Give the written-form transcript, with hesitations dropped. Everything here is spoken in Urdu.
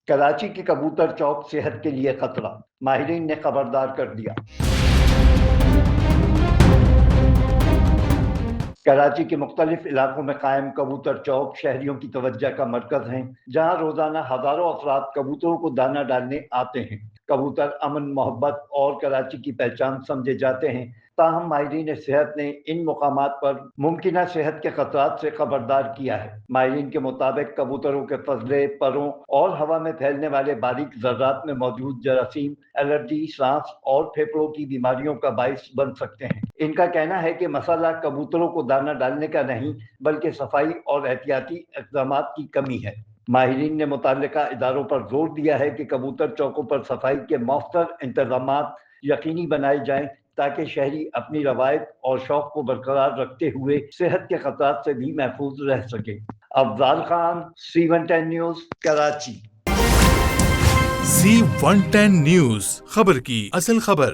کراچی کی کبوتر چوک صحت کے لیے خطرہ، ماہرین نے خبردار کر دیا۔ کراچی کے مختلف علاقوں میں قائم کبوتر چوک شہریوں کی توجہ کا مرکز ہیں، جہاں روزانہ ہزاروں افراد کبوتروں کو دانہ ڈالنے آتے ہیں۔ کبوتر امن، محبت اور کراچی کی پہچان سمجھے جاتے ہیں، تاہم ماہرین صحت نے ان مقامات پر ممکنہ صحت کے خطرات سے خبردار کیا ہے۔ ماہرین کے مطابق کبوتروں کے فضلے، پروں اور ہوا میں پھیلنے والے باریک ذرات میں موجود جراثیم الرجی، سانس اور پھیپھڑوں کی بیماریوں کا باعث بن سکتے ہیں۔ ان کا کہنا ہے کہ مسئلہ کبوتروں کو دانہ ڈالنے کا نہیں، بلکہ صفائی اور احتیاطی اقدامات کی کمی ہے۔ ماہرین نے متعلقہ اداروں پر زور دیا ہے کہ کبوتر چوکوں پر صفائی کے مؤثر انتظامات یقینی بنائے جائیں تاکہ شہری اپنی روایت اور شوق کو برقرار رکھتے ہوئے صحت کے خطرات سے بھی محفوظ رہ سکیں۔ Afzal Khan, C110 news, Karachi. C110 news, خبر کی اصل خبر۔